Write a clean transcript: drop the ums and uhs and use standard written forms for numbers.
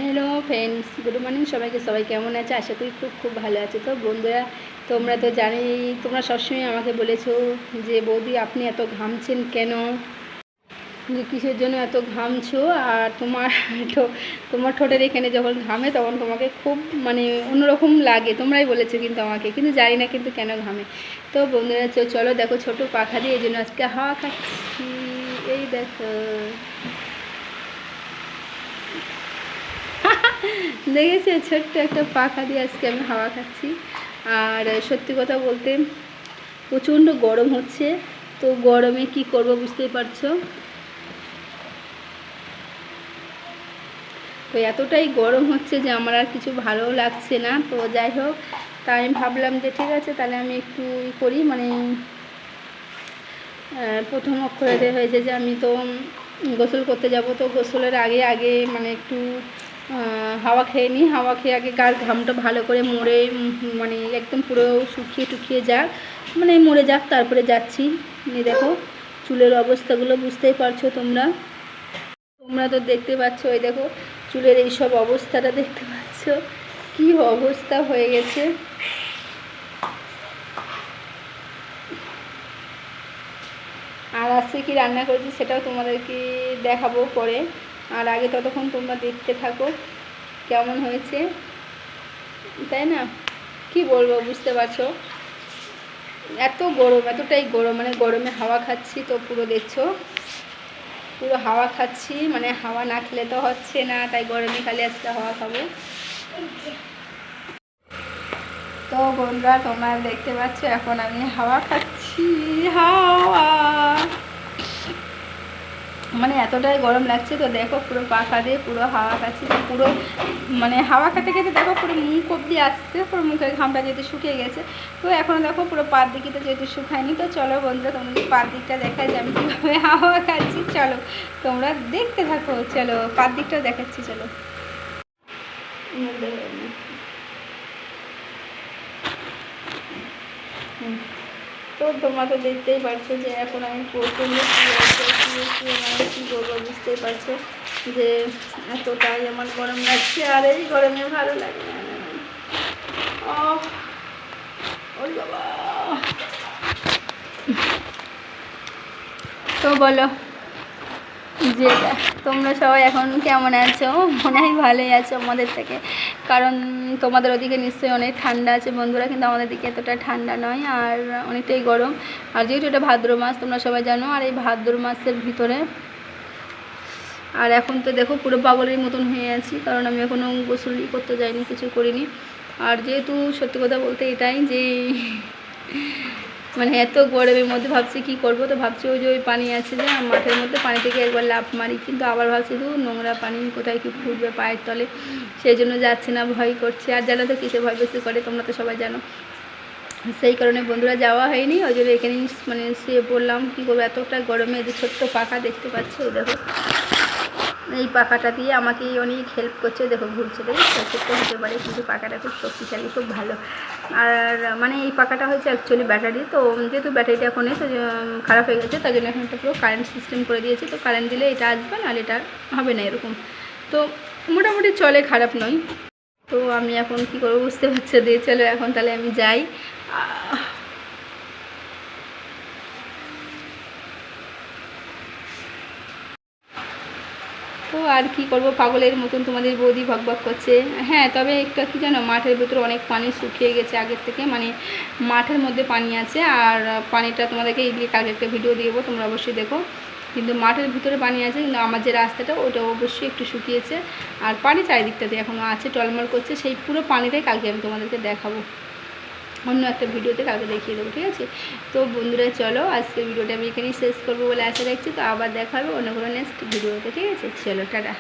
Hello friends, good morning সবাইকে। সবাই কেমন আছে? আশা করি খুব ভালো আছে। তো বন্ধুরা, তোমরা তো জানি, তোমরা সবসময় আমাকে বলেছো যে বৌদি আপনি এত ঘামছেন কেন, যে কিসের জন্য এত ঘামছো, আর তোমার ঠোঁটের এখানে যখন ঘামে তখন তোমাকে খুব মানে অন্যরকম লাগে, তোমরাই বলেছো কিন্তু আমাকে, কিন্তু জানি না কিন্তু কেন ঘামে। তো বন্ধুরা চলো দেখো, ছোট পাখা দিয়ে এই জন্য আজকে হাওয়া খাচ্ছি। এই দেখো, দেখেছে, ছোট্ট একটা পাখা দিয়ে আজকে আমি হাওয়া খাচ্ছি। আর সত্যি কথা বলতে প্রচণ্ড গরম হচ্ছে, তো গরমে কি করব বুঝতেই পারছো। তো এতটাই গরম হচ্ছে যে আমার আর কিছু ভালো লাগছে না। তো যাই হোক, তাই আমি ভাবলাম যে ঠিক আছে, তাহলে আমি একটু করি, মানে প্রথম অক্ষরে হয়েছে যে আমি তো গোসল করতে যাব, তো গোসলের আগে মানে একটু হাওয়া খেয়ে নিই। হাওয়া খেয়ে আগে গার ঘামটা ভালো করে মরে, মানে একদম পুরো শুকিয়ে যাক, মানে মরে যাক, তারপরে যাচ্ছি। দেখো চুলের অবস্থাগুলো বুঝতেই পারছো তোমরা তো দেখতে পাচ্ছ। ওই দেখো চুলের এইসব অবস্থাটা দেখতে পাচ্ছ, কি অবস্থা হয়ে গেছে। আর আজকে কি রান্না করেছি সেটাও তোমাদেরকে দেখাবো পরে। আর আগে ততক্ষণ তোমরা দেখতে থাকো কেমন হয়েছে, তাই না? কি বলবো, বুঝতে পারছো এত গরম, এতটাই গরম, মানে গরমে হাওয়া খাচ্ছি। তো পুরো দেখছো, পুরো হাওয়া খাচ্ছি, মানে হাওয়া না খেলে তো হচ্ছে না, তাই গরমে খালি আজকে হাওয়া খাবো। তো বন্ধুরা তোমরা দেখতে পাচ্ছ এখন আমি হাওয়া খাচ্ছি। হাওয়া মানে এতটাই গরম লাগছে, তো দেখো পুরো পাখা দিয়ে পুরো হাওয়া খাচ্ছি। তো পুরো মানে হাওয়া খেতে খেতে দেখো পুরো মুখ অব্দি আসছে, পুরো মুখের ঘামটা যেহেতু শুকিয়ে গেছে। তো এখন দেখো পুরো পার দিকটা যেহেতু শুকায়নি। তো চলো বন্ধুরা তোমাদের পার দিকটা দেখাই যে আমি কীভাবে হাওয়া খাচ্ছি। চলো তোমরা দেখতে থাকো, চলো পার দিকটাও দেখাচ্ছি। চলো তো তোমরা তো দেখতেই পারছো যে এখন আমি প্রচণ্ড কী করবো বুঝতেই পারছো যে এতটাই আমার গরম লাগছে, আর এই গরমে ভালো লাগে না। ওই বাবা, তো বলো যে তোমরা সবাই এখন কেমন আছো? মনে হয় ভালোই আছো আমাদের থেকে, কারণ তোমাদের ওদিকে নিশ্চয়ই অনেক ঠান্ডা আছে বন্ধুরা, কিন্তু আমাদের দিকে এতটা ঠান্ডা নয়, আর অনেকটাই গরম। আর যেহেতু এটা ভাদ্র মাস তোমরা সবাই জানো, আর এই ভাদ্র মাসের ভিতরে আর এখন তো দেখো পুরো পাগলের মতন হয়ে আছি, কারণ আমি এখনও গোসলই করতে যাইনি, কিছু করিনি। আর যেহেতু সত্যি কথা বলতে এটাই যে মানে এত গরমের মধ্যে ভাবছি কি করব, তো ভাবছি ওই যে ওই পানি আছে যে মাঠের মধ্যে, পানি থেকে একবার লাফ মারি, কিন্তু আবার ভাবছি তো নোংরা পানি কোথায় কি ফুটবে পায়ের তলে, সেই জন্য যাচ্ছে না, ভয় করছে। আর জানো তো কিসে ভয় বেশি করে, তোমরা তো সবাই জানো, সেই কারণে বন্ধুরা যাওয়া হয়নি। ওই জন্য এখানেই মানে শুয়ে পড়লাম। কী করবো এতটা গরমে, যে ছোট্ট পাখা দেখতে পাচ্ছি, দেখো এই পাখাটা দিয়ে আমাকে অনেক হেল্প করছে, দেখো ঘুরছে, দেখো ছোট্ট হতে পারে কিন্তু পাখাটা খুব শক্তিশালী, খুব ভালো। আর মানে এই পাখাটা হচ্ছে অ্যাকচুয়ালি ব্যাটারি, তো যেহেতু ব্যাটারিটা এখন তো খারাপ হয়ে গেছে, তাই জন্য এখন একটা পুরো কারেন্ট সিস্টেম করে দিয়েছে। তো কারেন্ট দিলে এটা আসবে, নাহলে এটা হবে না এরকম। তো মোটামুটি চলে, খারাপ নয়। তো আমি এখন কি করবো বুঝতে পারছি, দিয়ে চলো এখন তাহলে আমি যাই। তো আর কি করব, পাগলের মতন তোমাদের বৌদি ভকভক করছে। হ্যাঁ, তবে একটা কি জানো, মাঠের ভিতরে অনেক পানি শুকিয়ে গেছে আগের থেকে, মানে মাঠের মধ্যে পানি আছে। আর পানিটা তোমাদেরকে এই দিয়ে কালকে একটা ভিডিও দিয়ে দেবো, তোমরা অবশ্যই দেখো। কিন্তু মাঠের ভিতরে পানি আছে, কিন্তু আমার যে রাস্তাটা ওটা অবশ্যই একটু শুকিয়েছে, আর পানি চারিদিকটাতে এখনও আছে, টলমল করছে। সেই পুরো পানিটাই কালকে আমি তোমাদেরকে দেখাবো, অন্য একটা ভিডিওতে কালকে দেখিয়ে দেবো, ঠিক আছে? তো বন্ধুরা চলো আজকের ভিডিওটা আমি এখানেই শেষ করবো বলে আশা রাখছি। তো আবার দেখা হবে অন্য কোনো নেক্সট ভিডিওতে, ঠিক আছে? চলো টাটা।